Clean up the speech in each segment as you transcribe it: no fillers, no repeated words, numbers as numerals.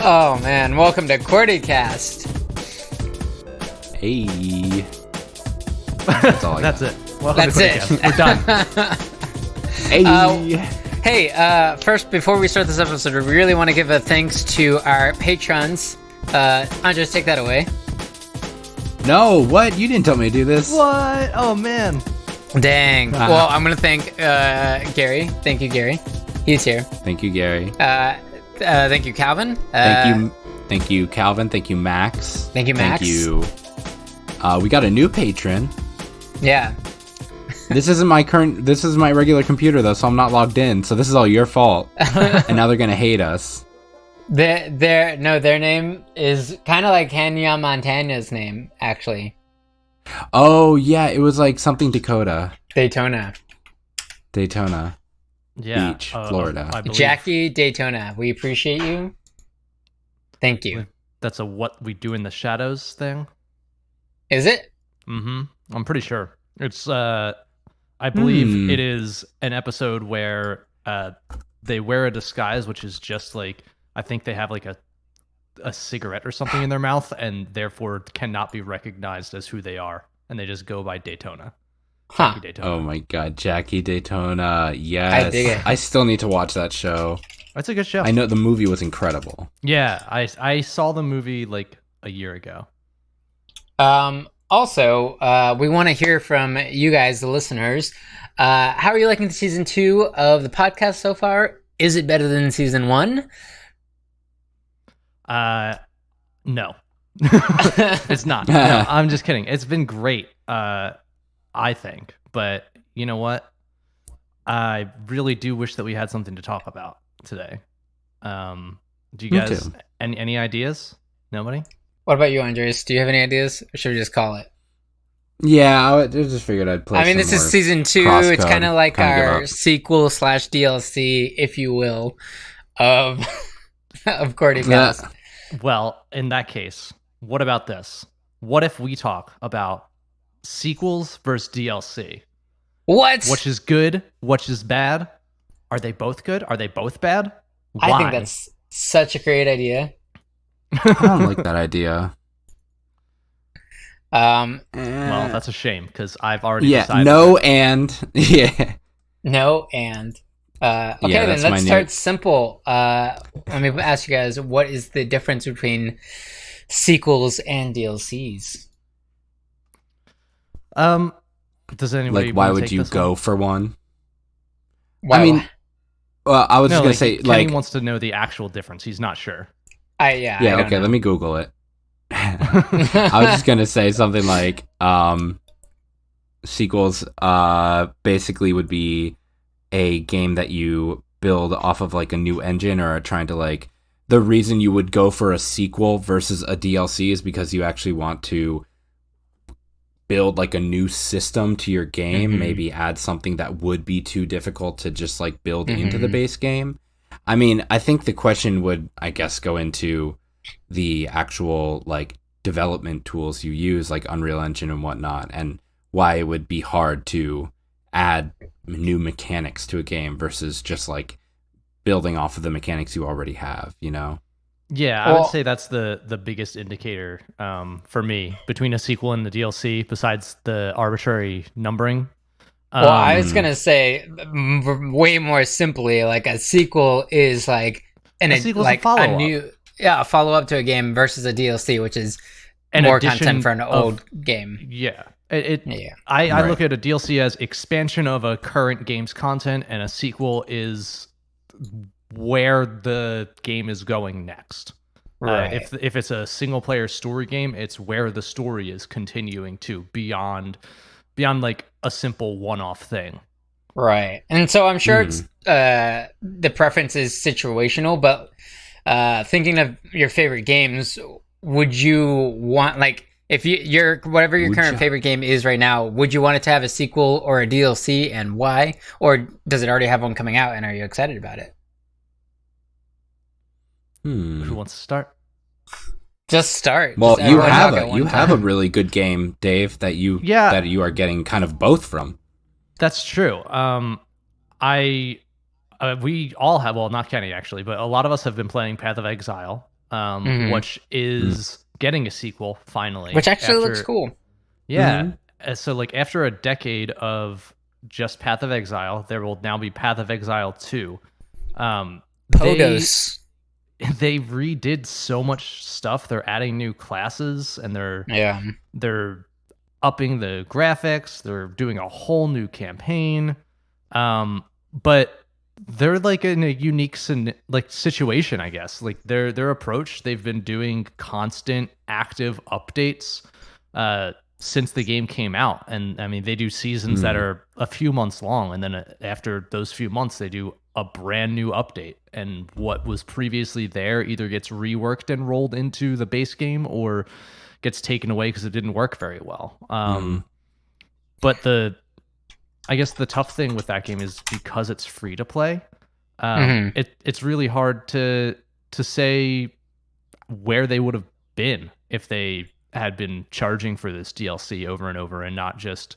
Oh man, welcome to QWERTYcast. Hey. That's all I got. That's it. Well, That's it. We're done. Hey. Hey, first, before we start this episode, we really want to give a thanks to our patrons. Andres, take that away. No, what? You didn't tell me to do this. What? Oh, man. Dang. Well, I'm going to thank Gary. Thank you, Gary. He's here. Thank you, Gary. Thank you, Calvin. Thank you, Calvin. Thank you, Max. Thank you, Max. Thank you. We got a new patron. Yeah. This is my regular computer though, so I'm not logged in. So this is all your fault. And now they're gonna hate us. Their name is kind of like Hanya Montana's name, actually. Oh yeah, it was like something Daytona Daytona. Yeah. Beach, Florida. I believe Jackie Daytona. We appreciate you. Thank you. that's a What We Do in the Shadows thing. Is it? Mm-hmm. I'm pretty sure. It's, I believe it is an episode where they wear a disguise, which is just like, I think they have like a cigarette or something in their mouth and therefore cannot be recognized as who they are. And they just go by Daytona. Huh. Jackie Daytona. Oh my god, Jackie Daytona. Yes. I dig it. I still need to watch that show. That's a good show. I know the movie was incredible. Yeah, I saw the movie like a year ago. Also, we want to hear from you guys, the listeners. How are you liking season 2 of the podcast so far? Is it better than season 1? No. It's not. No, I'm just kidding. It's been great, I think. But you know what? I really do wish that we had something to talk about today. Do you Me guys too. any ideas? Nobody? What about you, Andres? Do you have any ideas? Or should we just call it? Yeah, I just figured I'd play. I mean, this is season 2. It's kind of like our up. sequel / DLC, if you will, of QWERTYcast. Well, in that case, what about this? What if we talk about sequels versus DLC? What? Which is good? Which is bad? Are they both good? Are they both bad? Why? I think that's such a great idea. I don't like that idea. Well, that's a shame because I've already decided. No, and yeah. No, and okay, Yeah, then that's my let's new- start simple. Let me ask you guys, what is the difference between sequels and DLCs? Does anybody Like, why wanna would take you this go one? for one? Why? I mean, well, I was No, just gonna like, say, Kenny like, wants to know the actual difference. He's not sure. yeah, yeah, okay, let me Google it. I was just gonna say something like, sequels, basically would be a game that you build off of like a new engine or are trying to like. The reason you would go for a sequel versus a DLC is because you actually want to build like a new system to your game, Mhm. maybe add something that would be too difficult to just like build into Mhm. the base game. I mean, I think the question would, I guess, go into the actual like development tools you use, like Unreal Engine and whatnot, and why it would be hard to add new mechanics to a game versus just like building off of the mechanics you already have, you know? Yeah, I Well- would say that's the biggest indicator for me between a sequel and the DLC, besides the arbitrary numbering. Well, I was gonna say way more simply, like a sequel is like A sequel's a like follow-up. new follow up to a game versus a DLC, which is An more addition content for an of- old game. Yeah. Yeah. I Right. look at a DLC as expansion of a current game's content, and a sequel is where the game is going next. Right. If it's a single player story game, it's where the story is continuing to beyond like a simple one-off thing. Right. And so I'm sure it's the preference is situational, but thinking of your favorite games, would you want, like, if your whatever your Would current ya? favorite game is right now, would you want it to have a sequel or a DLC, and why? Or does it already have one coming out and are you excited about it? Who wants to start? Just start. Well, Just you everyone have talk at a one you have a time. really good game, Dave, that you Yeah. are getting kind of both from. That's true. We all have, well, not Kenny actually, but a lot of us have been playing Path of Exile. which is getting a sequel finally. Which actually looks cool. Yeah. So like after a decade of just Path of Exile, there will now be Path of Exile 2. Podos. They redid so much stuff. They're adding new classes and they're upping the graphics. They're doing a whole new campaign. But they're like in a unique situation, I guess. Like their approach, they've been doing constant active updates since the game came out. And I mean, they do seasons that are a few months long, and then after those few months they do a brand new update, and what was previously there either gets reworked and rolled into the base game or gets taken away because it didn't work very well. But I guess the tough thing with that game is because it's free to play, it's really hard to say where they would have been if they had been charging for this DLC over and over and not just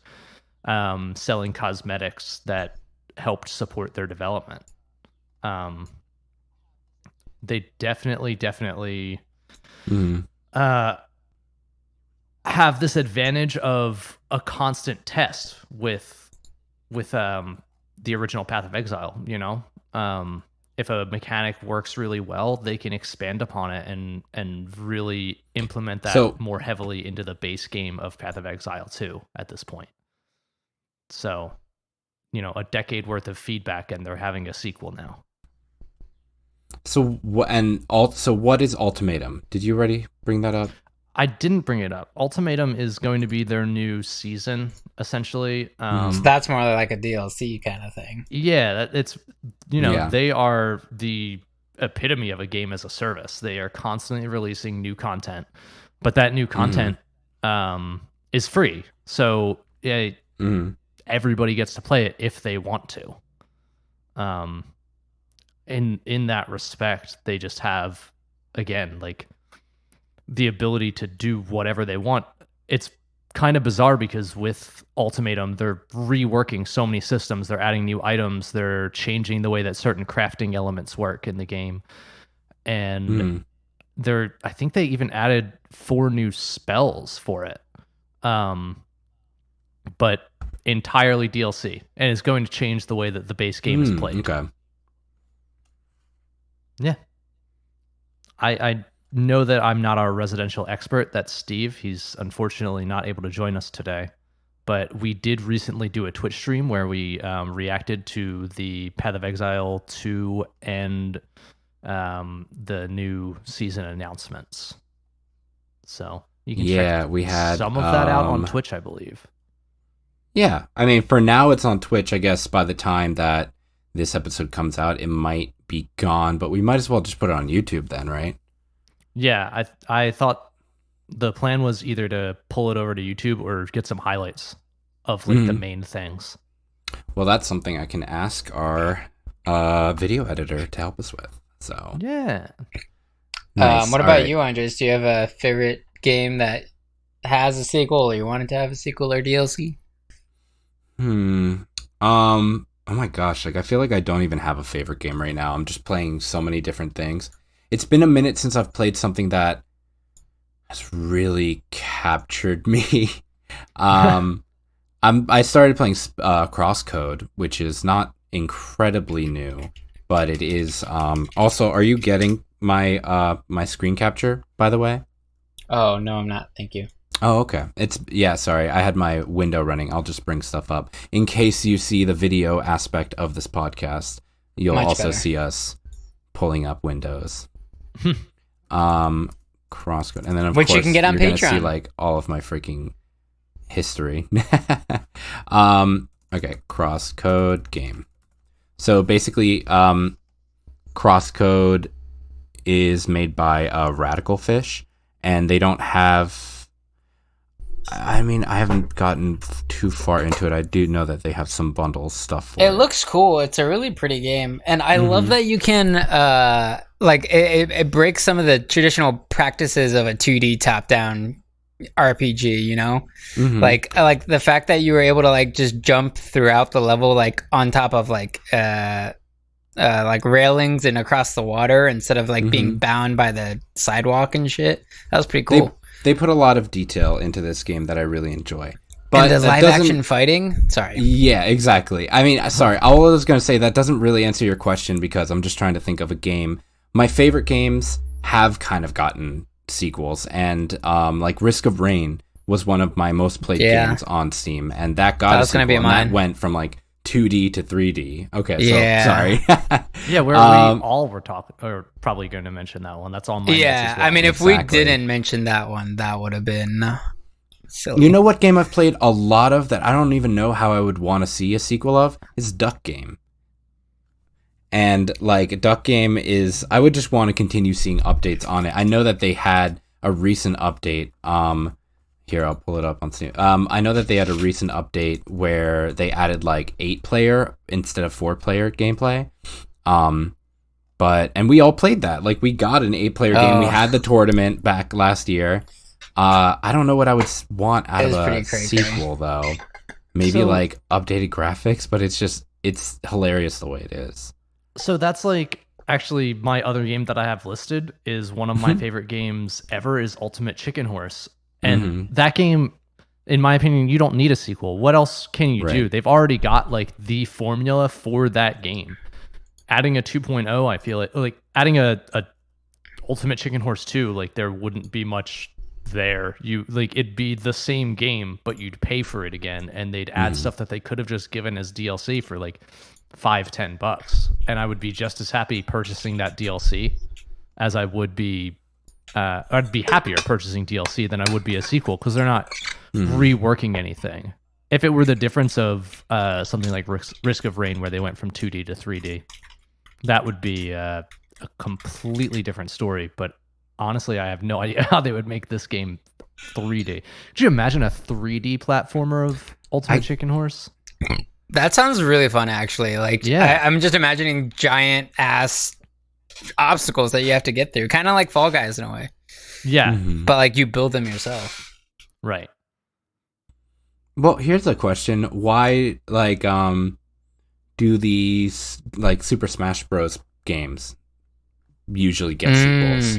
selling cosmetics that helped support their development. They definitely have this advantage of a constant test with the original Path of Exile. You know, if a mechanic works really well, they can expand upon it and really implement that more heavily into the base game of Path of Exile 2 at this point. So, you know, a decade worth of feedback, and they're having a sequel now. So what is Ultimatum? Did you already bring that up? I didn't bring it up. Ultimatum is going to be their new season, essentially. So that's more like a DLC kind of thing. Yeah, it's, you know, they are the epitome of a game as a service. They are constantly releasing new content, but that new content is free. So everybody gets to play it if they want to. In that respect, they just have, again, like, the ability to do whatever they want. It's kind of bizarre because with Ultimatum, they're reworking so many systems. They're adding new items. They're changing the way that certain crafting elements work in the game. And I think they even added 4 new spells for it. But entirely DLC, and it's going to change the way that the base game is played. Okay. Yeah. I know that I'm not our residential expert. That's Steve. He's unfortunately not able to join us today. But we did recently do a Twitch stream where we reacted to the Path of Exile 2 and the new season announcements. So you can check we had some of that out on Twitch, I believe. Yeah, I mean, for now it's on Twitch. I guess by the time that this episode comes out, it might be gone, but we might as well just put it on YouTube then, right? Yeah, I thought the plan was either to pull it over to YouTube or get some highlights of like the main things. Well, that's something I can ask our video editor to help us with. So yeah. Nice. What about you, Andres? Do you have a favorite game that has a sequel, or you wanted to have a sequel or DLC? Oh my gosh, like I feel like I don't even have a favorite game right now. I'm just playing so many different things. It's been a minute since I've played something that has really captured me. I started playing Crosscode, which is not incredibly new, but it is. Also, are you getting my my screen capture, by the way? Oh no, I'm not. Thank you. Oh, okay. Sorry. I had my window running. I'll just bring stuff up. In case you see the video aspect of this podcast, you'll also see us pulling up windows. Crosscode. And then of course you can get on you're Patreon. gonna see like all of my freaking history. Okay, Crosscode game. So basically, Crosscode is made by Radical Fish, and they don't have. I mean, I haven't gotten too far into it. I do know that they have some bundle stuff for it. It looks cool. It's a really pretty game. And I love that you can, it breaks some of the traditional practices of a 2D top-down RPG, you know? Like the fact that you were able to, like, just jump throughout the level, like, on top of, like, like railings and across the water instead of like being bound by the sidewalk and shit. That was pretty cool. They put a lot of detail into this game that I really enjoy. But and the live action fighting? Sorry. Yeah, exactly. I mean, sorry. All I was going to say, that doesn't really answer your question because I'm just trying to think of a game. My favorite games have kind of gotten sequels, and like Risk of Rain was one of my most played games on Steam, and that got a sequel, and that went from like 2D to 3D. Okay, so sorry. Yeah, we all were talking, or probably going to mention that one. That's all my yeah, well. I mean, if we didn't mention that one, that would have been silly. You know what game I've played a lot of that I don't even know how I would want to see a sequel of is Duck Game. And like Duck Game is, I would just want to continue seeing updates on it. I know that they had a recent update. Here, I'll pull it up on Steam. I know that they had a recent update where they added like 8-player instead of 4-player gameplay. And we all played that. Like we got an 8-player game. We had the tournament back last year. I don't know what I would want out of a sequel though. Maybe like updated graphics, but it's hilarious the way it is. So that's like actually my other game that I have listed is one of my favorite games ever is Ultimate Chicken Horse. And that game, in my opinion, you don't need a sequel. What else can you do? They've already got like the formula for that game. Adding a 2.0, I feel like adding a Ultimate Chicken Horse 2, like there wouldn't be much there. You like it'd be the same game, but you'd pay for it again, and they'd add stuff that they could have just given as DLC for like $5-10, and I would be just as happy purchasing that DLC as I would be. I'd be happier purchasing DLC than I would be a sequel because they're not reworking anything. If it were the difference of something like Risk of Rain, where they went from 2D to 3D, that would be a completely different story. But honestly, I have no idea how they would make this game 3D. Could you imagine a 3D platformer of Ultimate Chicken Horse? That sounds really fun, actually. Like, yeah. I'm just imagining giant ass obstacles that you have to get through, kind of like Fall Guys in a way. Yeah, but like you build them yourself, right? Well, here's a question: why, like, do these like Super Smash Bros. Games usually get sequels?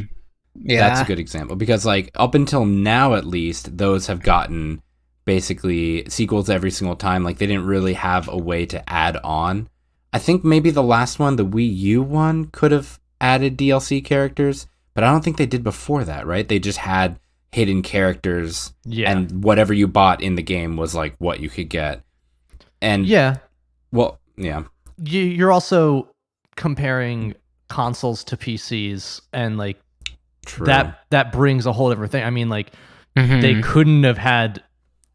Yeah, that's a good example because, like, up until now, at least, those have gotten basically sequels every single time. Like, they didn't really have a way to add on. I think maybe the last one, the Wii U one, could have added DLC characters, but I don't think they did before that, right? They just had hidden characters, and whatever you bought in the game was like what you could get. And you're also comparing consoles to PCs, and like that brings a whole different thing. I mean, like they couldn't have had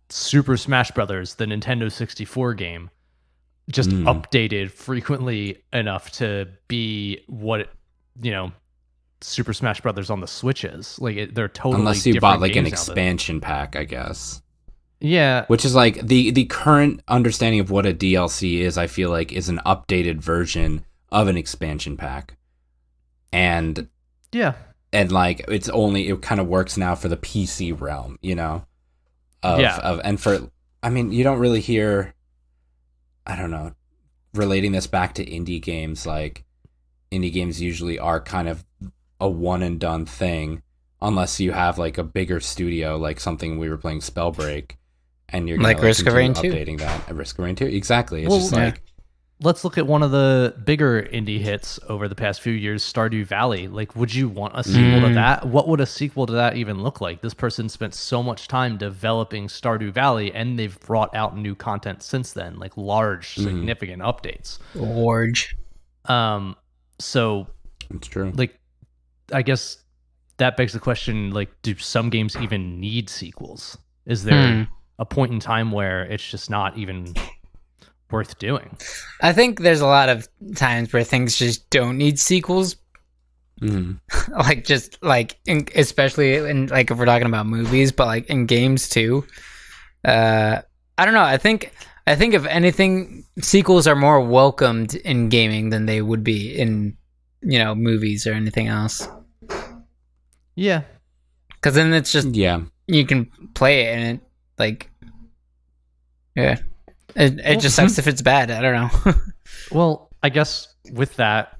Super Smash Brothers, the Nintendo 64 game, just updated frequently enough to be what Super Smash Brothers on the Switch is. Like they're totally unless you bought like an expansion pack, I guess. Yeah, which is like the current understanding of what a DLC is. I feel like is an updated version of an expansion pack, and like it kind of works now for the PC realm, and for I mean you don't really hear. I don't know, relating this back to indie games, like indie games usually are kind of a one and done thing unless you have like a bigger studio, like something we were playing Spellbreak, and you're like Risk of Rain 2 updating that. Risk of Rain 2, exactly. It's just like let's look at one of the bigger indie hits over the past few years, Stardew Valley. Like, would you want a sequel to that? What would a sequel to that even look like? This person spent so much time developing Stardew Valley, and they've brought out new content since then, like large, significant updates. Large. So it's true. Like, I guess that begs the question: like, do some games even need sequels? Is there a point in time where it's just not even worth doing? I think there's a lot of times where things just don't need sequels. Like just like especially in like if we're talking about movies, but like in games too. I don't know. I think if anything, sequels are more welcomed in gaming than they would be in movies or anything else. Yeah, because then it's just you can play it and it like It just sucks if it's bad. I don't know. Well, I guess with that,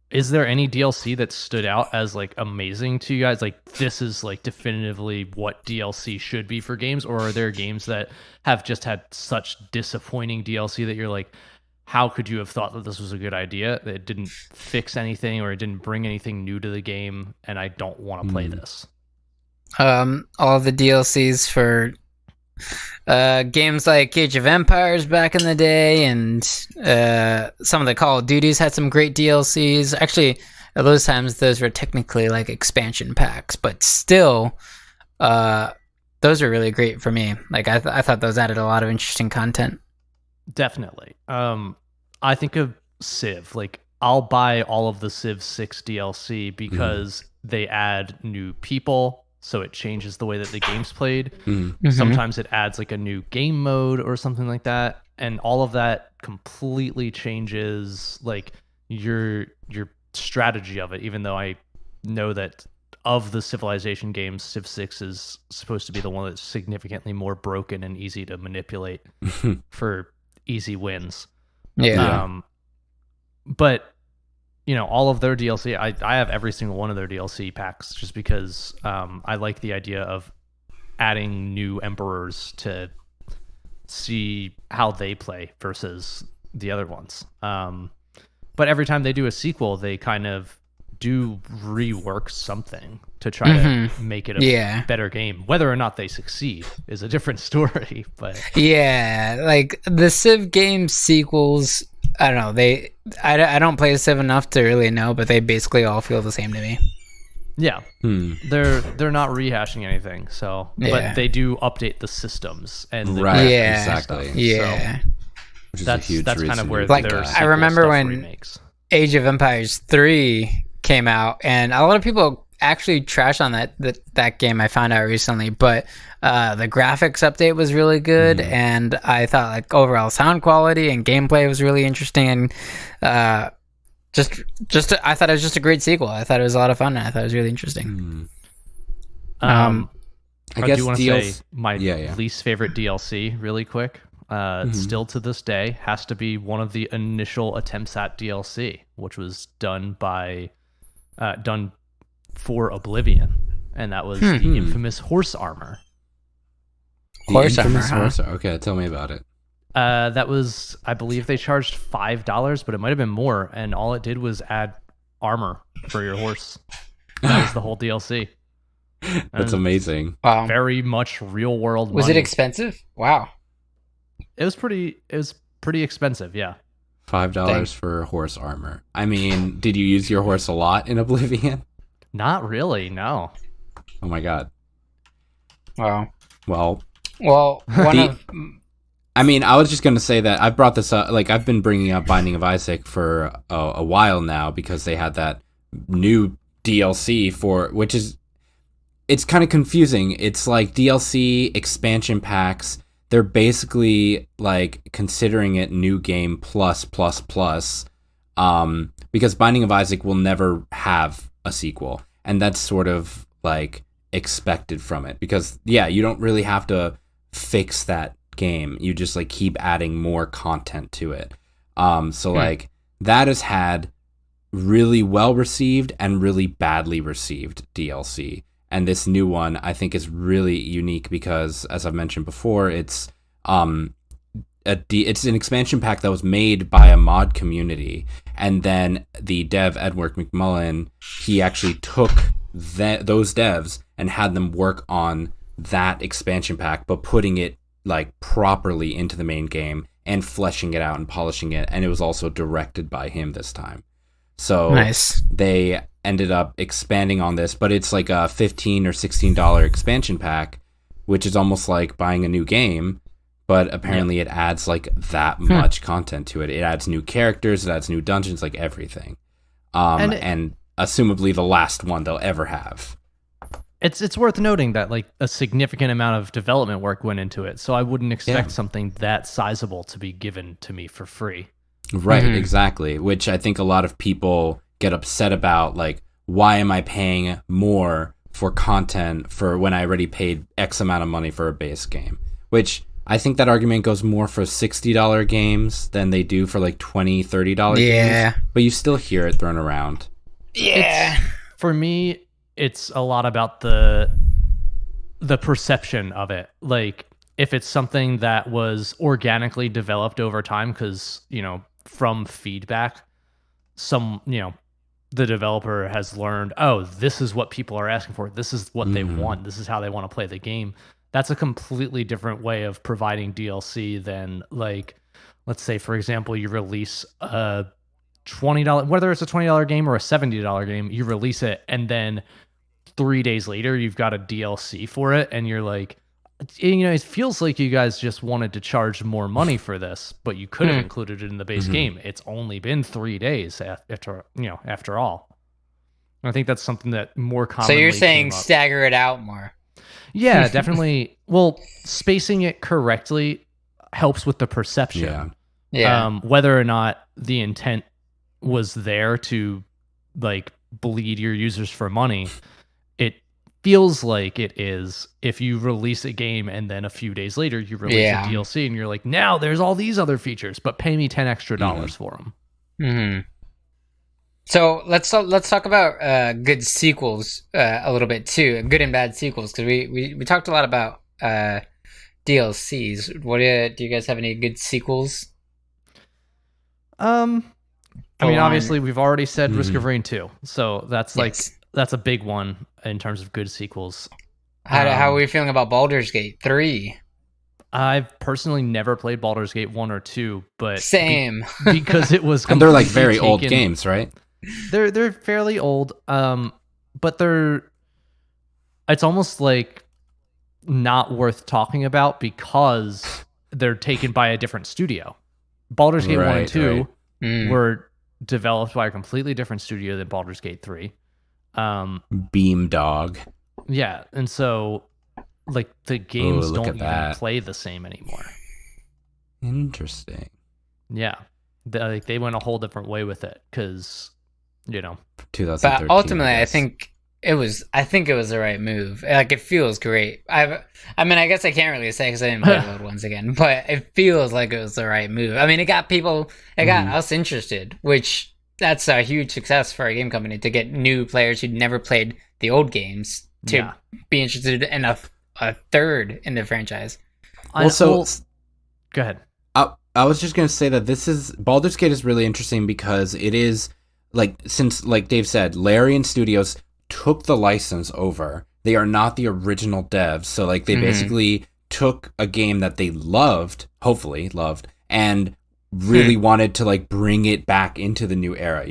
is there any DLC that stood out as like amazing to you guys? Like this is like definitively what DLC should be for games, or are there games that have just had such disappointing DLC that you're like, how could you have thought that this was a good idea? That it didn't fix anything or it didn't bring anything new to the game, and I don't want to play this. All the DLCs for games like Age of Empires back in the day, and some of the Call of Duties had some great DLCs. Actually, at those times, those were technically like expansion packs, but still, those are really great for me. Like I thought those added a lot of interesting content. Definitely. I think of Civ. Like I'll buy all of the Civ 6 DLC because they add new people, so it changes the way that the game's played. Sometimes it adds like a new game mode or something like that, and all of that completely changes like your strategy of it. Even though I know that of the Civilization games, Civ 6 is supposed to be the one that's significantly more broken and easy to manipulate for easy wins. But you know, all of their DLC, I have every single one of their DLC packs just because I like the idea of adding new emperors to see how they play versus the other ones. But every time they do a sequel, they kind of do rework something to try to make it a better game. Whether or not they succeed is a different story. But yeah, like the Civ game sequels, I don't know. I don't play Civ enough to really know, but they basically all feel the same to me. Yeah, they're not rehashing anything. So, but they do update the systems and the exactly. Yeah, which is that's kind of where like their I remember when remakes. Age of Empires 3 came out, and a lot of people actually trash on that game. I found out recently, but the graphics update was really good, and I thought like overall sound quality and gameplay was really interesting, and I thought it was just a great sequel. I thought it was a lot of fun, and I thought it was really interesting. I guess do want to say my least favorite DLC really quick. Still to this day has to be one of the initial attempts at DLC, which was done for Oblivion, and that was the infamous horse armor. Horse armor. Okay, tell me about it. That was, I believe they charged $5, but it might have been more, and all it did was add armor for your horse. That was the whole DLC. That's amazing. Wow. Very much real world Was money. it expensive? Wow. It was pretty expensive, yeah. $5 for horse armor. I mean, did you use your horse a lot in Oblivion? Not really, no. Oh my god. Wow. Well, I mean, I was just going to say that I brought this up, like I've been bringing up Binding of Isaac for a while now because they had that new DLC which is, it's kind of confusing. It's like DLC expansion packs. They're basically like considering it new game plus, because Binding of Isaac will never have a sequel. And that's sort of like expected from it because you don't really have to fix that game. You just like keep adding more content to it. Like that has had really well received and really badly received DLC. And this new one I think is really unique because, as I've mentioned before, it's it's an expansion pack that was made by a mod community, and then the dev Edward McMullen, he actually took those devs and had them work on that expansion pack, but putting it like properly into the main game and fleshing it out and polishing it. And it was also directed by him this time. So nice. They ended up expanding on this, but it's like a $15 or $16 expansion pack, which is almost like buying a new game, but apparently it adds like that much content to it. It adds new characters, it adds new dungeons, like everything. And assumably the last one they'll ever have. It's worth noting that like a significant amount of development work went into it, so I wouldn't expect something that sizable to be given to me for free. Right, exactly. Which I think a lot of people get upset about, like, why am I paying more for content for when I already paid X amount of money for a base game? Which I think that argument goes more for $60 games than they do for like $20, $30 games. But you still hear it thrown around. Yeah. For me, it's a lot about the perception of it. Like, if it's something that was organically developed over time, because, from feedback, the developer has learned, oh, this is what people are asking for. This is what they want. This is how they want to play the game. That's a completely different way of providing DLC than, like, let's say, for example, you release a $20, whether it's a $20 game or a $70 game, you release it, and then 3 days later, you've got a DLC for it, and you're like, it feels like you guys just wanted to charge more money for this, but you could have included it in the base game. It's only been 3 days after all. I think that's something that more commonly. So you're saying stagger it out more? Yeah, definitely. Well, spacing it correctly helps with the perception. Yeah. Whether or not the intent was there to, like, bleed your users for money, it feels like it is if you release a game and then a few days later you release a DLC and you're like, now there's all these other features, but pay me $10 extra for them. Mm-hmm. So let's talk about good sequels a little bit too, good and bad sequels, because we talked a lot about DLCs. What do you guys have any good sequels? I mean, obviously we've already said Risk of Rain 2, so that's that's a big one in terms of good sequels. How are we feeling about Baldur's Gate 3? I've personally never played Baldur's Gate 1 or 2, but same because it was and they're like very old games, right? They're fairly old, but it's almost like not worth talking about because they're taken by a different studio. Baldur's Gate 1 and 2 were developed by a completely different studio than Baldur's Gate 3. Beamdog. Yeah, and so, like, the games don't even play the same anymore. Interesting. Yeah, they went a whole different way with it because, 2013. But ultimately, I think it was the right move. Like, it feels great. I mean, I guess I can't really say because I didn't play the old ones again, but it feels like it was the right move. I mean, it got us interested, which that's a huge success for a game company to get new players who'd never played the old games to be interested in a third in the franchise. Also, go ahead. I was just going to say that Baldur's Gate is really interesting because it is, since, like Dave said, Larian Studios took the license over. They are not the original devs. So, they basically took a game that they hopefully loved, and really wanted to, bring it back into the new era,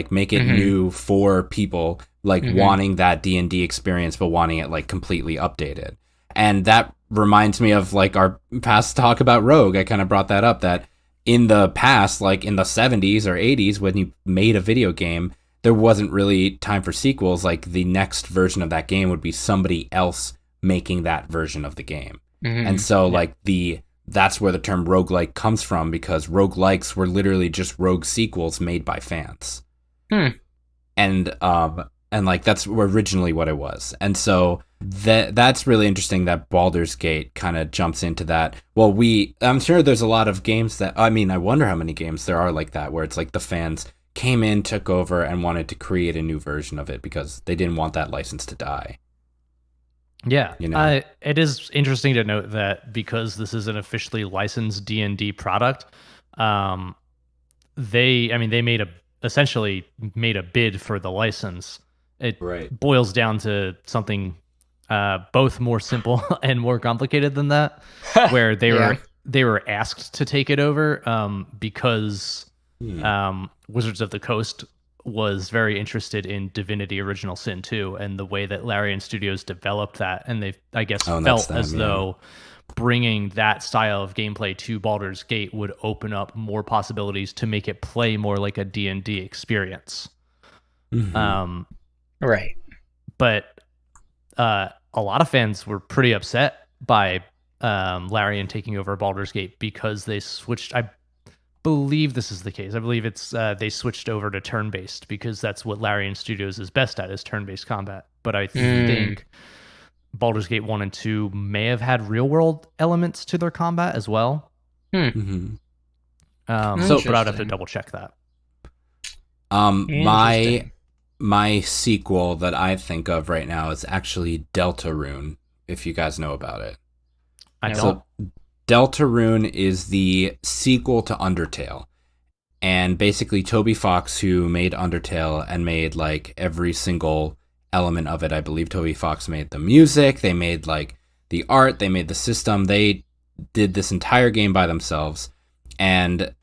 make it new for people, wanting that D&D experience, but wanting it, completely updated. And that reminds me of, our past talk about Rogue. I kind of brought that up, that in the past, in the 70s or 80s, when you made a video game, there wasn't really time for sequels. The next version of that game would be somebody else making that version of the game. And so, that's where the term roguelike comes from, because roguelikes were literally just rogue sequels made by fans. And that's originally what it was. And so that's really interesting that Baldur's Gate kind of jumps into that. Well, I'm sure there's a lot of games I wonder how many games there are like that, where it's the fans came in, took over, and wanted to create a new version of it because they didn't want that license to die. Yeah, it is interesting to note that because this is an officially licensed D&D product, they essentially made a bid for the license. It boils down to something both more simple and more complicated than that, where they were asked to take it over because Wizards of the Coast was very interested in Divinity Original Sin 2 and the way that Larian Studios developed that, and they, I guess, felt as though bringing that style of gameplay to Baldur's Gate would open up more possibilities to make it play more like a D&D experience. Right. But a lot of fans were pretty upset by Larian taking over Baldur's Gate because they switched. I believe this is the case. I believe it's they switched over to turn-based because that's what Larian Studios is best at, is turn-based combat. But I think Baldur's Gate 1 and 2 may have had real world elements to their combat as well. Mm-hmm. But I'd have to double check that. My sequel that I think of right now is actually Deltarune, if you guys know about it. I don't. So Deltarune is the sequel to Undertale. And basically Toby Fox, who made Undertale and made like every single element of it, I believe Toby Fox made the music, they made like the art, they made the system, they did this entire game by themselves. And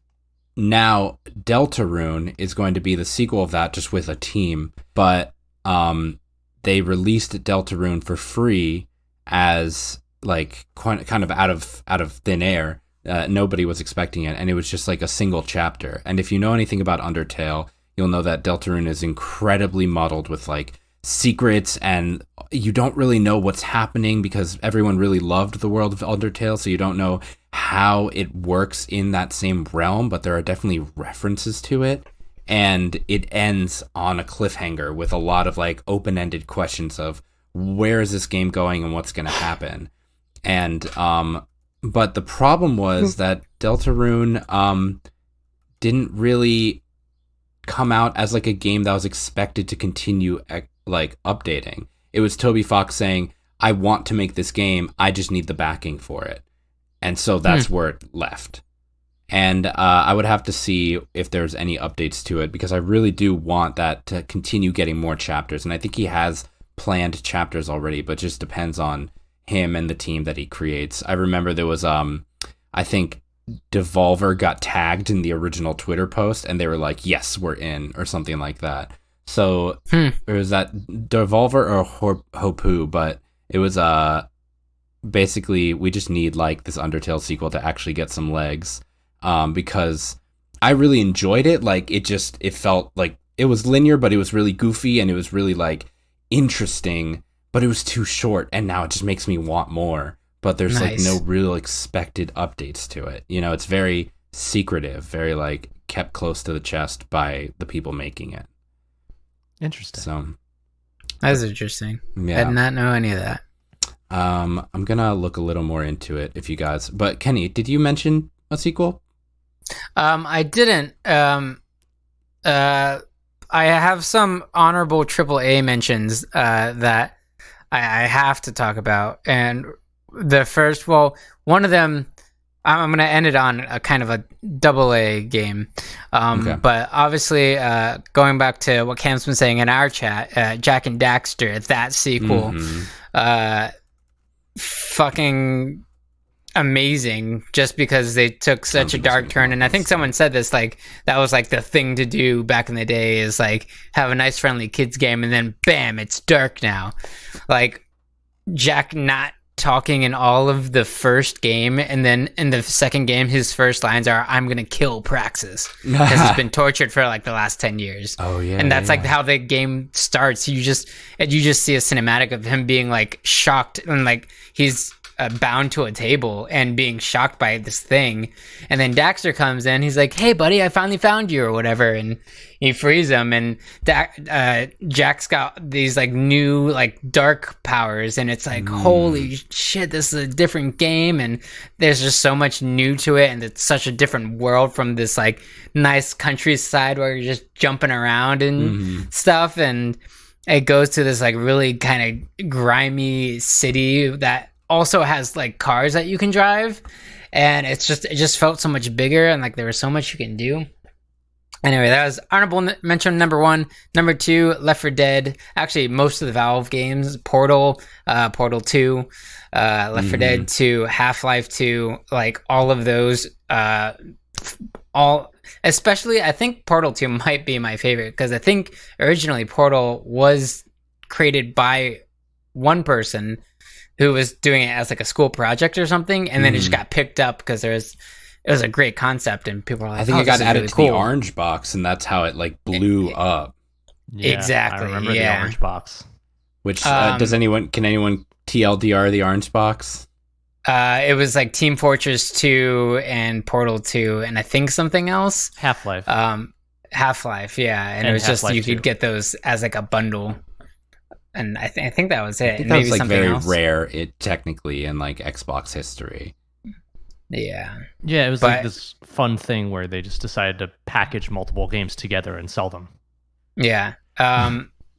now Deltarune is going to be the sequel of that, just with a team. But they released Deltarune for free as like kind of out of thin air. Nobody was expecting it, and it was just like a single chapter. And if you know anything about Undertale, you'll know that Deltarune is incredibly muddled with like secrets, and you don't really know what's happening because everyone really loved the world of Undertale, so you don't know how it works in that same realm, but there are definitely references to it. And it ends on a cliffhanger with a lot of like open-ended questions of where is this game going and what's going to happen. And but the problem was that Deltarune didn't really come out as like a game that was expected to continue like updating. It was Toby Fox saying, I want to make this game, I just need the backing for it. And so that's where it left. And I would have to see if there's any updates to it, because I really do want that to continue getting more chapters. And I think he has planned chapters already, but just depends on him and the team that he creates. I remember there was I think Devolver got tagged in the original Twitter post and they were like, yes, we're in, or something like that. So it was that Devolver or Hopu, but it was basically we just need like this Undertale sequel to actually get some legs, because I really enjoyed it. Like it felt like it was linear, but it was really goofy and it was really like interesting, but it was too short, and now it just makes me want more. But there's like no real expected updates to it. You know, it's very secretive, very like kept close to the chest by the people making it. Interesting. So that's interesting. Yeah. I did not know any of that. I'm gonna look a little more into it if you guys. But Kenny, did you mention a sequel? I didn't. I have some honorable AAA mentions that I have to talk about, and the first, one of them, I'm going to end it on a kind of a AA game. Okay. But obviously, going back to what Cam's been saying in our chat, Jak and Daxter, that sequel, fucking amazing, just because they took such a dark turn. And I think someone said this, like, that was like the thing to do back in the day, is like have a nice friendly kids game and then bam, it's dark now. Like Jak not talking in all of the first game, and then in the second game his first lines are, I'm gonna kill Praxis, because he's been tortured for like the last 10 years. Oh yeah. And that's like how the game starts. You just see a cinematic of him being like shocked, and like he's bound to a table and being shocked by this thing. And then Daxter comes in, he's like, hey buddy, I finally found you, or whatever, and he frees him. And Jak's got these like new like dark powers, and it's like holy shit, this is a different game, and there's just so much new to it, and it's such a different world from this like nice countryside where you're just jumping around and stuff. And it goes to this like really kind of grimy city that also has like cars that you can drive, and it just felt so much bigger, and like there was so much you can do. Anyway, that was honorable mention number 1. Number 2, Left 4 Dead. Actually, most of the Valve games, Portal 2, Left 4 Dead 2, Half-Life 2, like all of those, especially I think Portal 2 might be my favorite, because I think originally Portal was created by one person who was doing it as like a school project or something, and then it just got picked up because it was a great concept, and people were like, I think it got added to the Orange Box, and that's how it like blew up. Yeah, exactly. I remember the Orange Box. Which can anyone TLDR the Orange Box? It was like Team Fortress 2 and Portal 2, and I think something else. Half-Life. Half-Life, yeah, and it was just you could get those as like a bundle. and I think that was it. I think And that maybe was like something very else. rare, it technically in like Xbox history. Yeah. Yeah, it was like But- this fun thing where they just decided to package multiple games together and sell them. Yeah.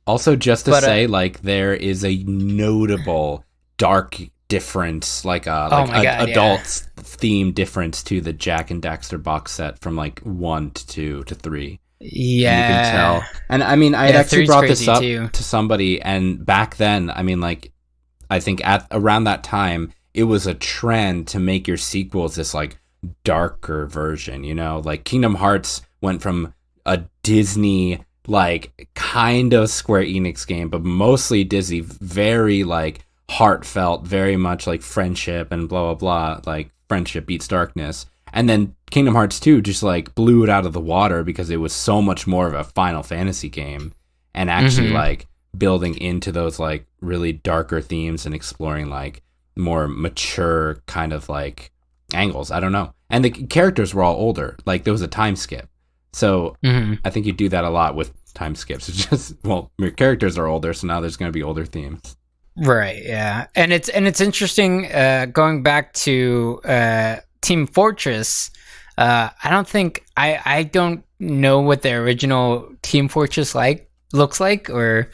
Also, just to But, say, like, there is a notable dark difference, like my God, yeah. adult theme difference to the Jack and Daxter box set from like 1 to 2 to 3. Yeah. And you can tell. And I mean, I had Yeah, actually 3's brought this crazy up too. to somebody, and back then, I mean, like, I think at around that time, it was a trend to make your sequels this like darker version, you know? Like Kingdom Hearts went from a Disney like kind of Square Enix game, but mostly Disney, very like heartfelt, very much like friendship and blah blah blah, like friendship beats darkness. And then Kingdom Hearts 2 just like blew it out of the water because it was so much more of a Final Fantasy game and actually like building into those like really darker themes and exploring like more mature kind of like angles. I don't know. And the characters were all older. Like there was a time skip. So I think you do that a lot with time skips. It's just, well, your characters are older, so now there's going to be older themes. Right. Yeah. And it's interesting. Going back to Team Fortress. I don't think I don't know what the original Team Fortress looks like, or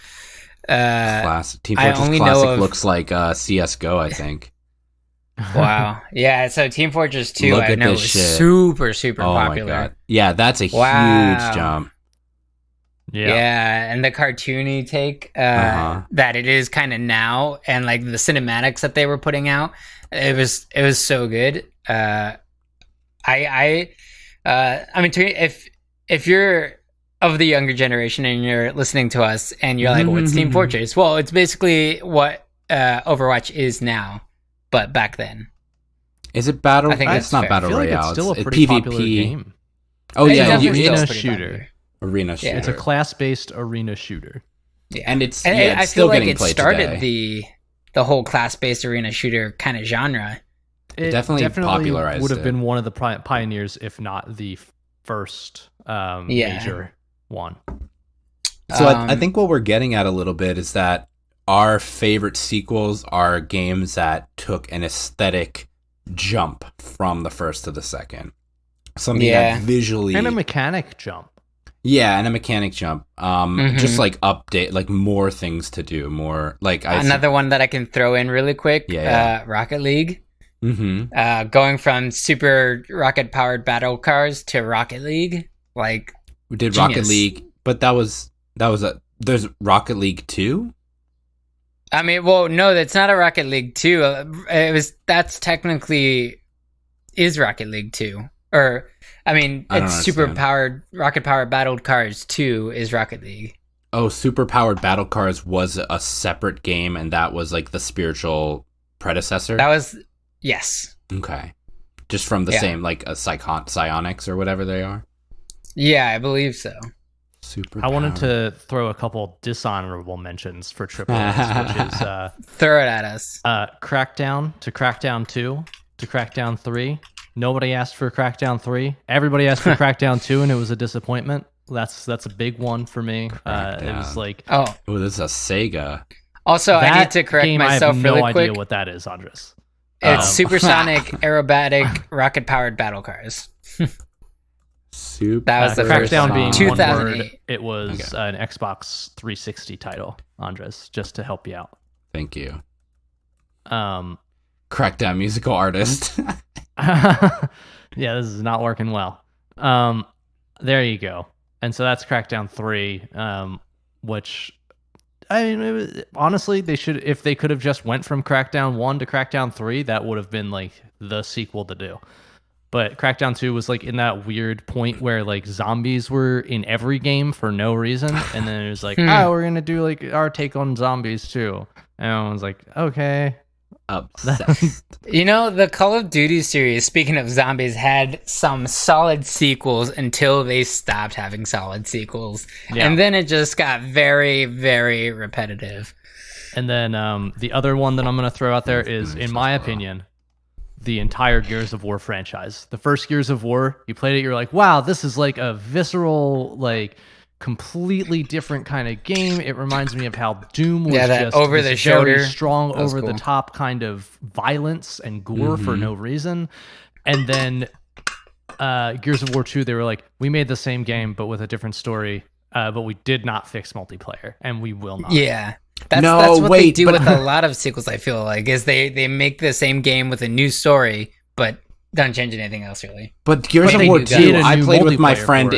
Team I Fortress only know Classic of- looks like CS:GO, I think. wow. Yeah. So Team Fortress 2, Look I at know, this was shit. super Oh popular. my god. Yeah, that's a Wow. huge jump. Yeah, and the cartoony take that it is kind of now, and like the cinematics that they were putting out, it was so good. I mean, if you're of the younger generation and you're listening to us and you're like, what's Team Fortress? Well, it's basically what Overwatch is now, but back then. Is it battle? I think It's that's not fair. battle I feel like royale. it's still a it's pretty PvP. popular game. Oh It's yeah, definitely you, still arena pretty shooter. popular. arena Yeah. shooter. It's a class-based arena shooter. Yeah. And it's And yeah, I it's feel still like getting it played started today. the whole class-based arena shooter kind of genre. It definitely popularized would have it. been one of the pioneers, if not the first major one. So I Um, think what we're getting at a little bit is that our favorite sequels are games that took an aesthetic jump from the first to the second. Something Yeah. that visually And a mechanic jump. yeah, and a mechanic jump. Just like update, like more things to do, more like Another one that I can throw in really quick, Yeah. Rocket League. Mm-hmm. Going from super rocket-powered battle cars to Rocket League, like We did Genius. Rocket League, but that was there's Rocket League 2? I mean, well, no, that's not a Rocket League 2. That's technically is Rocket League 2. Or, I mean, I don't it's understand. rocket-powered battled cars 2 is Rocket League. Oh, Super Powered Battle Cars was a separate game, and that was like the spiritual predecessor. That was, yes. Okay, just from the Yeah. same like a Psionics or whatever they are. Yeah, I believe so. Super. I wanted to throw a couple dishonorable mentions for Triple A's, which is Throw it at us. Crackdown to Crackdown 2 to Crackdown 3. Nobody asked for Crackdown 3. Everybody asked for Crackdown 2, and it was a disappointment. That's a big one for me. It was Crackdown. like Oh, Oh, this is a Sega. also, I that need to correct game, myself I have no really idea quick. what that is, Andres. It's supersonic, aerobatic, rocket-powered battle cars. Super. That was the first Crackdown one. being 2008. one word. It was an Xbox 360 title, Andres, just to help you out. Thank you. Um, Crackdown musical artist. yeah, this is not working well. There you go. And so that's Crackdown 3, which I mean, honestly, they should, if they could have just went from Crackdown 1 to Crackdown 3, that would have been like the sequel to do. But Crackdown 2 was like in that weird point where like zombies were in every game for no reason. And then it was like, oh, we're going to do like our take on zombies too. And I was like, okay. Obsessed. You know, the Call of Duty series, speaking of zombies, had some solid sequels until they stopped having solid sequels. Yeah. And then it just got very, very repetitive. And then the other one that I'm going to throw out there is, in my opinion, the entire Gears of War franchise. The first Gears of War, you played it, you're like, wow, this is like a visceral, like completely different kind of game. It reminds me of how Doom was that just over the shoulder, very strong, was over the cool. top kind of violence and gore for no reason. And then Gears of War 2, they were like, we made the same game but with a different story, but we did not fix multiplayer, and we will not. Yeah. That's what they do with a lot of sequels, I feel like, is they make the same game with a new story, but don't change anything else, really. But Gears of War 2, I played with my friend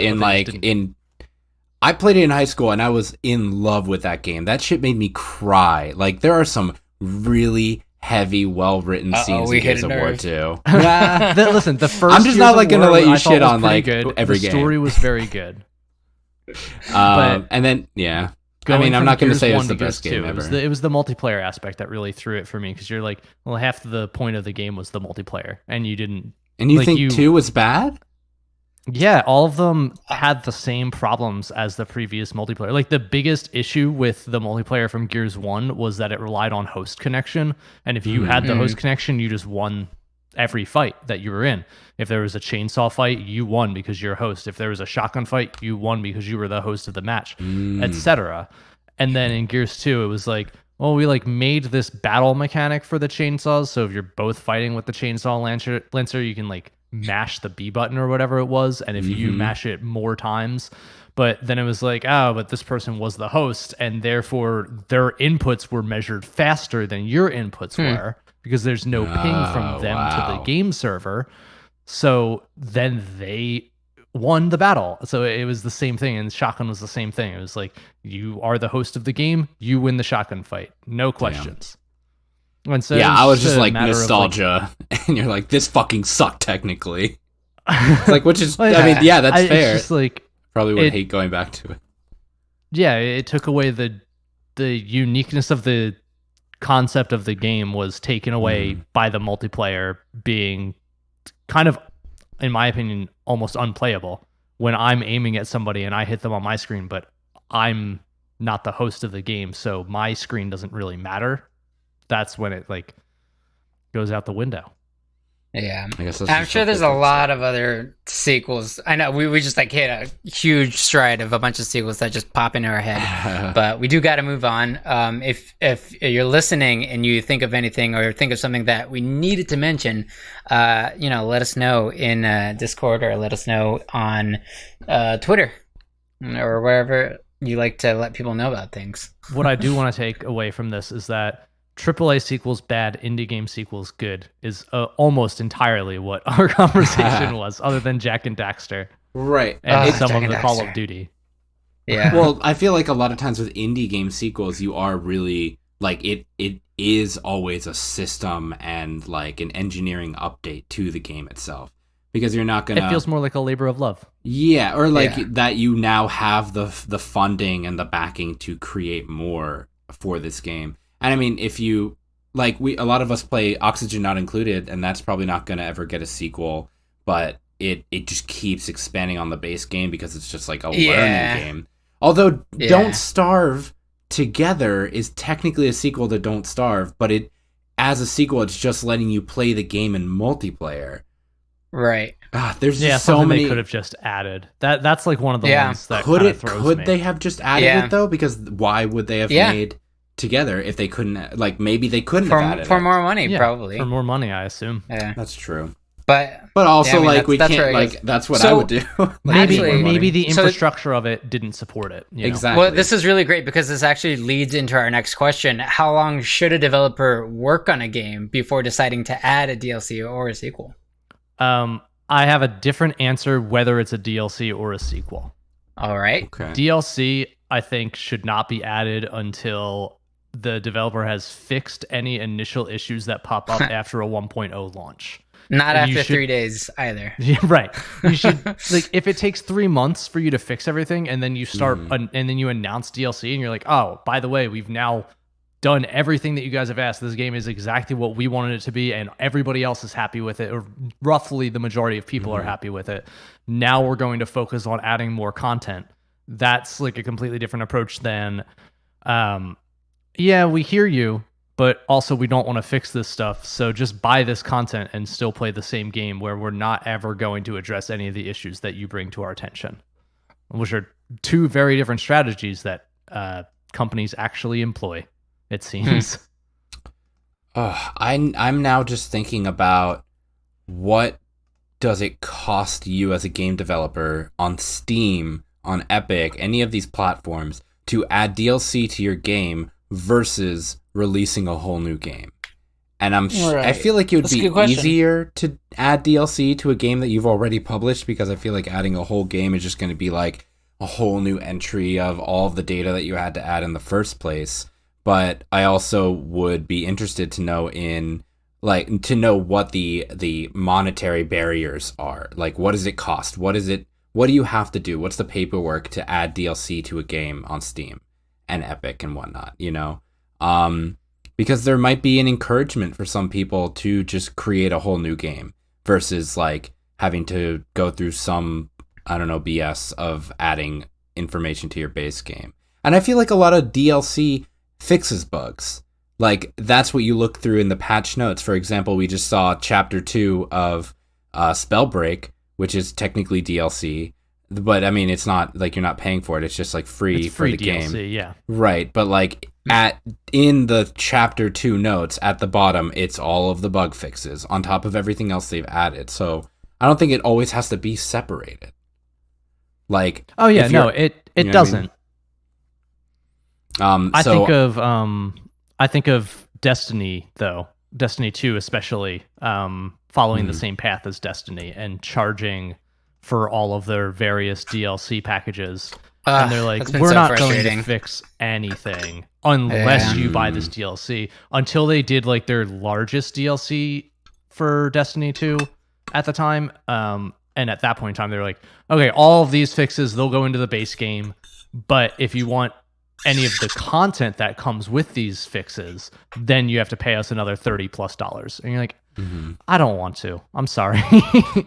I played it in high school, and I was in love with that game. That shit made me cry. Like, there are some really heavy, well-written scenes in Gears of War 2. Listen, the first I'm just not like gonna let you shit on like good. every game. The story was very good. And then, yeah. I mean, I'm not going to say it's the best game ever. It was the multiplayer aspect that really threw it for me, because you're like, well, half the point of the game was the multiplayer, and you didn't. And you think 2 was bad? Yeah, all of them had the same problems as the previous multiplayer. Like, the biggest issue with the multiplayer from Gears 1 was that it relied on host connection, and if you had the host connection, you just won every fight that you were in. If there was a chainsaw fight, you won because you're a host. If there was a shotgun fight, you won because you were the host of the match, etc. And then in Gears 2, it was like, well, we like made this battle mechanic for the chainsaws, so if you're both fighting with the chainsaw lancer, you can like mash the B button or whatever it was, and if you mash it more times. But then it was like, oh, but this person was the host, and therefore their inputs were measured faster than your inputs were, because there's no ping from them to the game server. So then they won the battle. So it was the same thing, and Shotgun was the same thing. It was like, you are the host of the game, you win the shotgun fight, no questions. And so I was just like nostalgia, and you're like, this fucking sucked technically. It's like, which is, I mean, yeah, that's fair. It's just like, probably would hate going back to it. Yeah, it took away the uniqueness of the concept of the game was taken away by the multiplayer being kind of, in my opinion, almost unplayable. When I'm aiming at somebody and I hit them on my screen, but I'm not the host of the game, so my screen doesn't really matter. That's when it like goes out the window. Yeah, I'm sure there's a lot of other sequels. I know we just like hit a huge stride of a bunch of sequels that just pop into our head, but we do got to move on. If you're listening and you think of anything or think of something that we needed to mention, let us know in Discord, or let us know on Twitter, or wherever you like to let people know about things. What I do want to take away from this is that AAA sequels bad, indie game sequels good is almost entirely what our conversation was, other than Jak and Daxter. Right. And some of the Call of Duty. Yeah. Well, I feel like a lot of times with indie game sequels, you are really, like, it is always a system and, like, an engineering update to the game itself. Because you're not going to... It feels more like a labor of love. Yeah, or, like, that you now have the funding and the backing to create more for this game. And I mean, if you like, a lot of us play Oxygen Not Included, and that's probably not going to ever get a sequel, but it just keeps expanding on the base game because it's just like a learning game. Although Don't Starve together is technically a sequel to Don't Starve, but as a sequel, it's just letting you play the game in multiplayer. Right. There's just so many they could have just added. That's like one of the ones that could they have just added it though? Because why would they have made together if they couldn't, like, maybe they couldn't have added for more money, probably for more money, I assume. Yeah, that's true. But also, like, we can't, like, that's what I would do. maybe the infrastructure of it didn't support it. Exactly. Well, this is really great because this actually leads into our next question: how long should a developer work on a game before deciding to add a DLC or a sequel? I have a different answer whether it's a DLC or a sequel. All right. Okay. DLC, I think, should not be added until the developer has fixed any initial issues that pop up after a 1.0 launch. Not after 3 days either. Yeah, right. You should, like, if it takes 3 months for you to fix everything, and then you start and then you announce DLC, and you're like, oh, by the way, we've now done everything that you guys have asked. This game is exactly what we wanted it to be, and everybody else is happy with it, or roughly the majority of people are happy with it. Now we're going to focus on adding more content. That's like a completely different approach than, we hear you, but also we don't want to fix this stuff, so just buy this content and still play the same game, where we're not ever going to address any of the issues that you bring to our attention. which are two very different strategies that companies actually employ, it seems. I'm now just thinking about what does it cost you as a game developer on Steam, on Epic, any of these platforms to add DLC to your game versus releasing a whole new game. And I feel like it would be easier to add DLC to a game that you've already published, because I feel like adding a whole game is just going to be like a whole new entry of all of the data that you had to add in the first place. But I also would be interested to know what the monetary barriers are. Like, what does it cost? What do you have to do? What's the paperwork to add DLC to a game on Steam and Epic and whatnot, you know? Because there might be an encouragement for some people to just create a whole new game versus like having to go through some, I don't know, BS of adding information to your base game. And I feel like a lot of DLC fixes bugs. Like, that's what you look through in the patch notes. For example, we just saw Chapter 2 of Spellbreak, which is technically DLC. But, I mean, it's not, like, you're not paying for it. It's just, like, free for the DLC, game. Yeah. Right, but, like, in the Chapter 2 notes, at the bottom, it's all of the bug fixes on top of everything else they've added. So, I don't think it always has to be separated. Like... Oh, yeah, no, it doesn't. I mean? I think of Destiny, though. Destiny 2 especially, following the same path as Destiny and charging for all of their various DLC packages. And they're like, we're not going to fix anything unless you buy this DLC. Until they did like their largest DLC for Destiny 2 at the time. And at that point in time, they're like, okay, all of these fixes, they'll go into the base game. But if you want any of the content that comes with these fixes, then you have to pay us another $30+. And you're like, I don't want to. I'm sorry.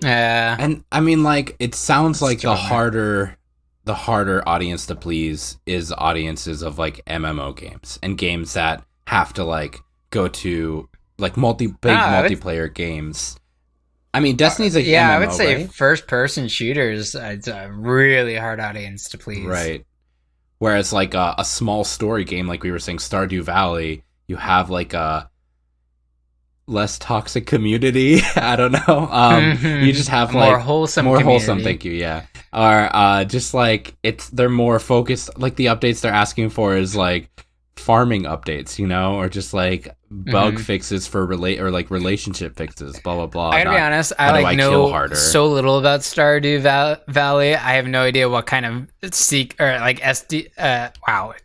Yeah. And I mean, like, it sounds like the harder audience to please is audiences of like MMO games and games that have to like go to like multiplayer games. I mean, Destiny's a MMO, I would say right? first-person shooters. It's a really hard audience to please. Right. Whereas like a small story game, like we were saying, Stardew Valley, you have like a less toxic community. I don't know. You just have like more wholesome. Thank you. Yeah. Or just like they're more focused. Like the updates they're asking for is like farming updates, you know, or just like bug fixes for relationship fixes. Blah blah blah. I gotta be honest. I know so little about Stardew Valley. I have no idea what kind of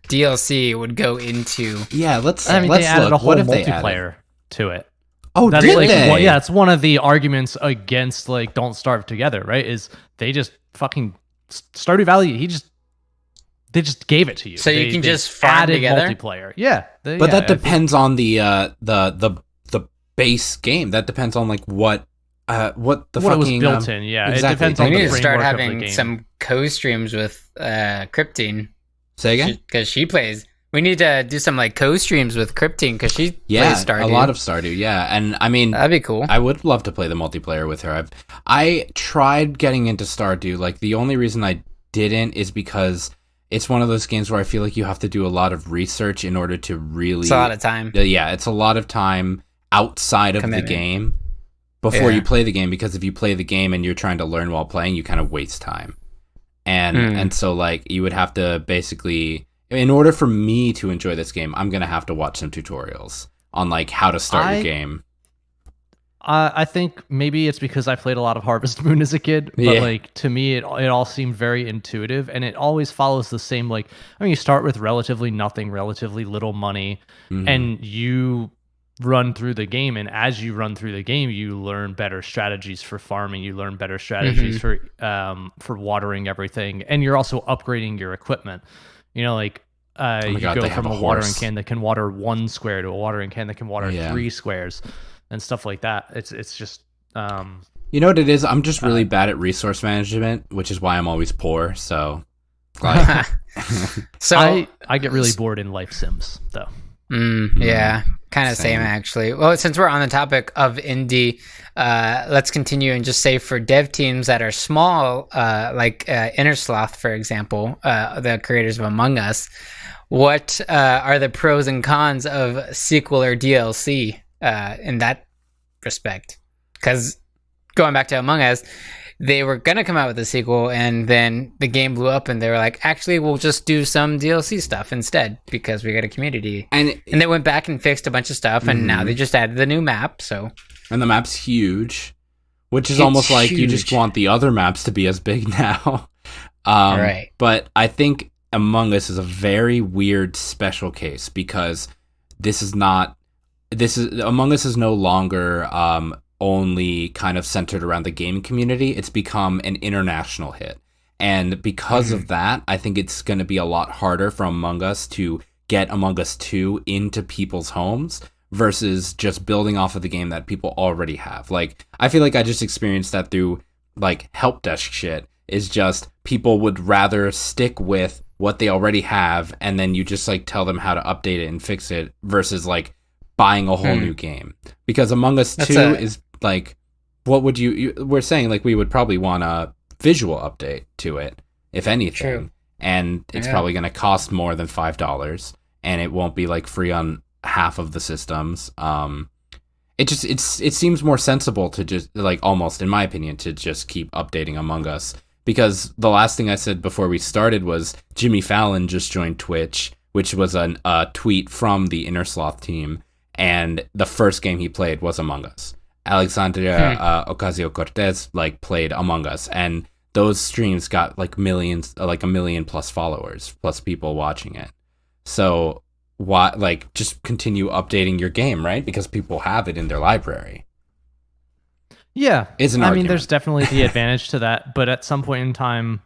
DLC would go into. Yeah, let's. I mean, let's they added look. a whole what if multiplayer to it. Oh, that's did like, they? Well, yeah, it's one of the arguments against like Don't Starve Together, right? Is they just fucking Stardew Valley? They just gave it to you. So you can just farm together. Multiplayer, yeah. But that depends on the base game. That depends on like what it was built in. Yeah, exactly. It depends on we the need to start framework of the having game. some co-streams with Cryptine. Say again? Because she plays. We need to do some like co-streams with Cryptine because she plays Stardew. A lot of Stardew, yeah. And I mean, that'd be cool. I would love to play the multiplayer with her. I tried getting into Stardew. Like the only reason I didn't is because it's one of those games where I feel like you have to do a lot of research in order to really. It's a lot of time. Yeah, it's a lot of time outside of the game before you play the game. Because if you play the game and you're trying to learn while playing, you kind of waste time. And so like you would have to basically. In order for me to enjoy this game, I'm gonna have to watch some tutorials on like how to start your game. I think maybe it's because I played a lot of Harvest Moon as a kid, but like to me, it all seemed very intuitive, and it always follows the same. Like, I mean, you start with relatively nothing, relatively little money, and you run through the game, and as you run through the game, you learn better strategies for farming. You learn better strategies for watering everything, and you're also upgrading your equipment. You know, like you go from a watering can that can water 1 square to a watering can that can water 3 squares and stuff like that. It's just... you know what it is? I'm just really bad at resource management, which is why I'm always poor, so... Like, so I get really bored in Life Sims, though. Yeah. Kind of same, actually. Well, since we're on the topic of indie, let's continue and just say for dev teams that are small, like Innersloth, for example, the creators of Among Us, what are the pros and cons of sequel or DLC in that respect? Because going back to Among Us, they were going to come out with a sequel, and then the game blew up, and they were like, actually, we'll just do some DLC stuff instead because we got a community. And they went back and fixed a bunch of stuff, and now they just added the new map. And the map's huge, which is almost like huge. You just want the other maps to be as big now. Right. But I think Among Us is a very weird special case because Among Us is no longer only kind of centered around the game community. It's become an international hit. And because of that, I think it's going to be a lot harder for Among Us to get Among Us 2 into people's homes versus just building off of the game that people already have. Like, I feel like I just experienced that through like help desk shit, is just people would rather stick with what they already have and then you just like tell them how to update it and fix it versus like buying a whole new game. Because Among Us 2 is like, what would we're saying like we would probably want a visual update to it, if anything. True. And it's probably going to cost more than $5 and it won't be like free on half of the systems. It seems more sensible to just like, almost in my opinion, to just keep updating Among Us, because the last thing I said before we started was Jimmy Fallon just joined Twitch, which was a tweet from the Innersloth team, and the first game he played was Among Us. Alexandria Ocasio-Cortez like played Among Us, and those streams got like millions, like 1 million plus followers, plus people watching it. So why, like, just continue updating your game, right? Because people have it in their library. Yeah, Is an I argument. mean, there's definitely the advantage to that, but at some point in time,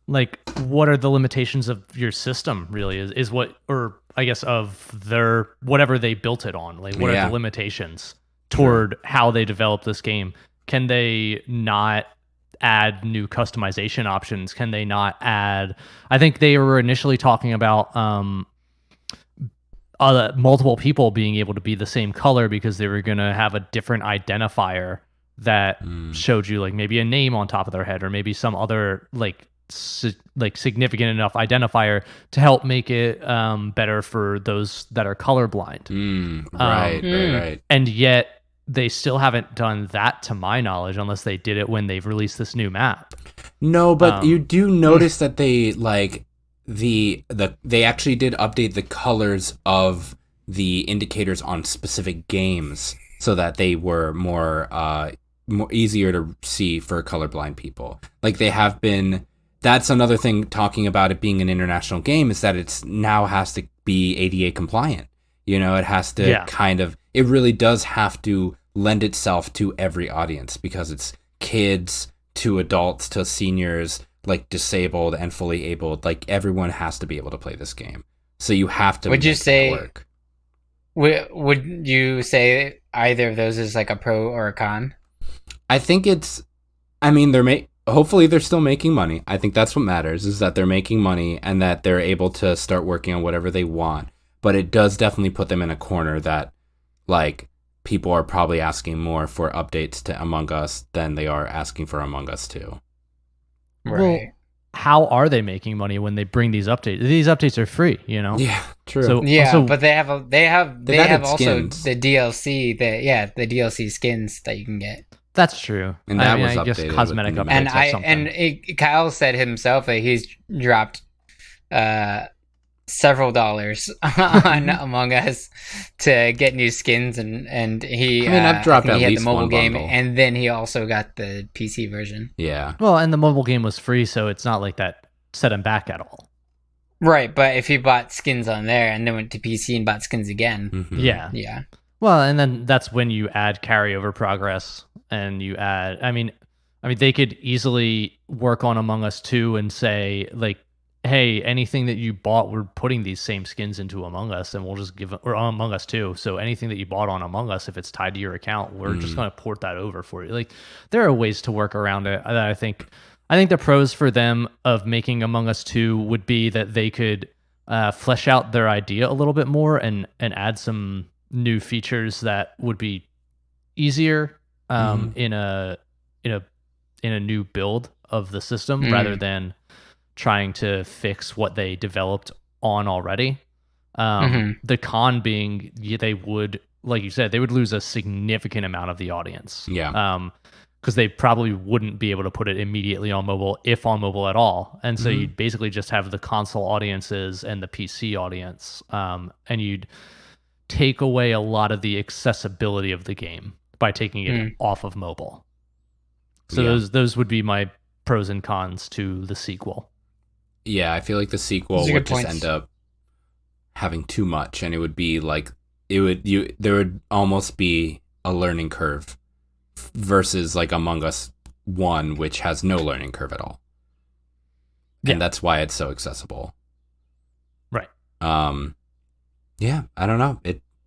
like, what are the limitations of your system? Really, is what, or I guess of their whatever they built it on. Like, what are the limitations toward how they develop this game? Can they not add new customization options? Can they not add? I think they were initially talking about multiple people being able to be the same color because they were going to have a different identifier that showed you like maybe a name on top of their head or maybe some other like significant enough identifier to help make it better for those that are colorblind. Right. And yet they still haven't done that to my knowledge, unless they did it when they've released this new map. No, but you do notice that they like they actually did update the colors of the indicators on specific games so that they were more easier to see for colorblind people. Like they have been. That's another thing, talking about it being an international game, is that it's now has to be ADA compliant. You know, it has to it really does have to lend itself to every audience, because it's kids to adults to seniors, like disabled and fully abled. Like everyone has to be able to play this game. So you have to. Would you say? Would you say either of those is like a pro or a con? I think it's. I mean, hopefully they're still making money. I think that's what matters, is that they're making money and that they're able to start working on whatever they want. But it does definitely put them in a corner that, like, people are probably asking more for updates to Among Us than they are asking for Among Us 2. Right. Well, how are they making money when they bring these updates? These updates are free, you know? Yeah, true. So, but they have also skins. the DLC, the DLC skins that you can get. That's true. And that was I guess updated cosmetic with the updates. And Kyle said himself that he's dropped several dollars on Among Us to get new skins, and he. I've dropped at he had least the mobile one game, bundle. and then he also got the PC version. Yeah. Well, and the mobile game was free, so it's not like that set him back at all. Right, but if he bought skins on there and then went to PC and bought skins again, Mm-hmm. Yeah. Well, and then that's when you add carryover progress, and you add. I mean, they could easily work on Among Us 2 and say, like, hey, anything that you bought, we're putting these same skins into Among Us, and we'll just or Among Us 2. So anything that you bought on Among Us, if it's tied to your account, we're just going to port that over for you. Like, there are ways to work around it. I think the pros for them of making Among Us 2 would be that they could flesh out their idea a little bit more and add some new features that would be easier in a new build of the system rather than trying to fix what they developed on already. The con being they would, like you said, they would lose a significant amount of the audience. Yeah. Because they probably wouldn't be able to put it immediately on mobile, if on mobile at all. And so you'd basically just have the console audiences and the PC audience. And you'd take away a lot of the accessibility of the game by taking it off of mobile. So those would be my pros and cons to the sequel. Yeah, I feel like the sequel would just end up having too much, and it would be like there would almost be a learning curve versus like Among Us 1, which has no learning curve at all. And that's why it's so accessible. Right. Yeah, I don't know.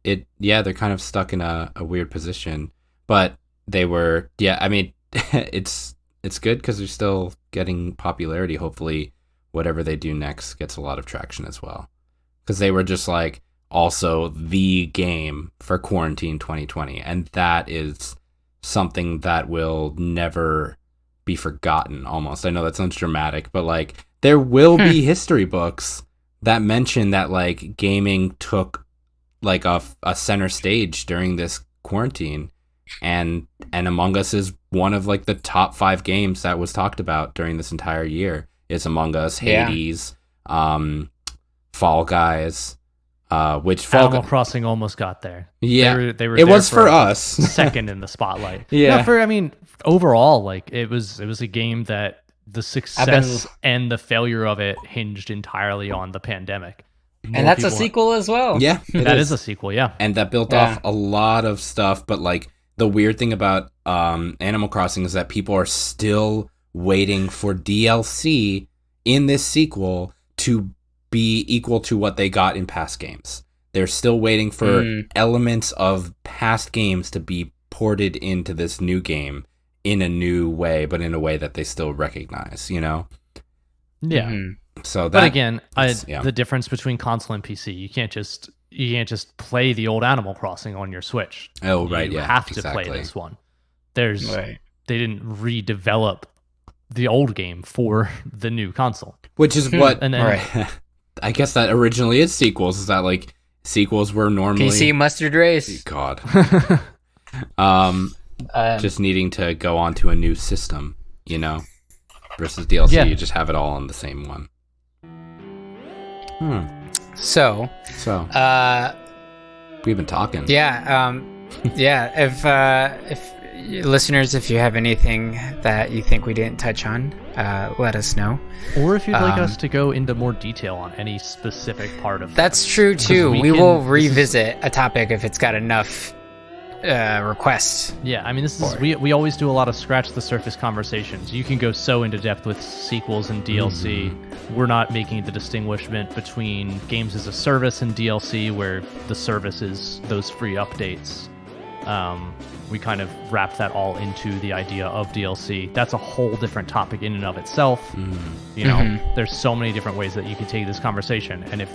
They're kind of stuck in a weird position, but they were, I mean, it's good because they're still getting popularity. Hopefully whatever they do next gets a lot of traction as well. Because they were just like also the game for quarantine 2020. And that is something that will never be forgotten almost. I know that sounds dramatic, but like there will be history books that mention that like gaming took like a center stage during this quarantine, and Among Us is one of like the top 5 games that was talked about during this entire year. It's Among Us, Hades, Fall Guys, which Animal Crossing almost got there. Yeah, they were. It was for us second in the spotlight. Yeah, overall, like it was a game that the success and the failure of it hinged entirely on the pandemic. And that's a sequel as well. Yeah, that is a sequel. Yeah, and that built off a lot of stuff. But like the weird thing about Animal Crossing is that people are still waiting for DLC in this sequel to be equal to what they got in past games. They're still waiting for elements of past games to be ported into this new game in a new way, but in a way that they still recognize, you know? Yeah. So that, but again, the difference between console and PC, you can't just play the old Animal Crossing on your Switch. Oh, right, you have to play this one. They didn't redevelop the old game for the new console. Which is what, and then, I guess that originally is sequels, is that like sequels were normally PC Mustard Race. God. Just needing to go onto a new system, you know, versus DLC, you just have it all on the same one. So we've been talking. If listeners, if you have anything that you think we didn't touch on, let us know. Or if you'd like us to go into more detail on any specific part of that's true too. We will revisit a topic if it's got enough requests. Yeah, I mean, we always do a lot of scratch the surface conversations. You can go so into depth with sequels and DLC. We're not making the distinguishment between games as a service and DLC, where the service is those free updates. We kind of wrap that all into the idea of DLC. That's a whole different topic in and of itself. You know, there's so many different ways that you can take this conversation. And if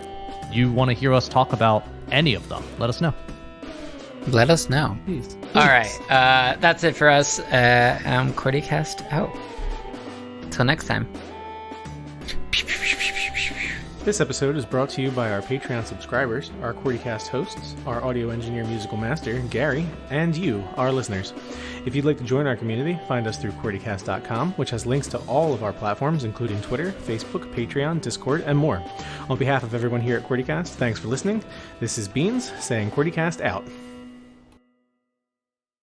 you want to hear us talk about any of them, let us know. Let us know. Please. All right. That's it for us. QWERTYcast out. Until next time. This episode is brought to you by our Patreon subscribers, our QWERTYcast hosts, our audio engineer musical master, Gary, and you, our listeners. If you'd like to join our community, find us through QWERTYcast.com, which has links to all of our platforms, including Twitter, Facebook, Patreon, Discord, and more. On behalf of everyone here at QWERTYcast, thanks for listening. This is Beans saying QWERTYcast out.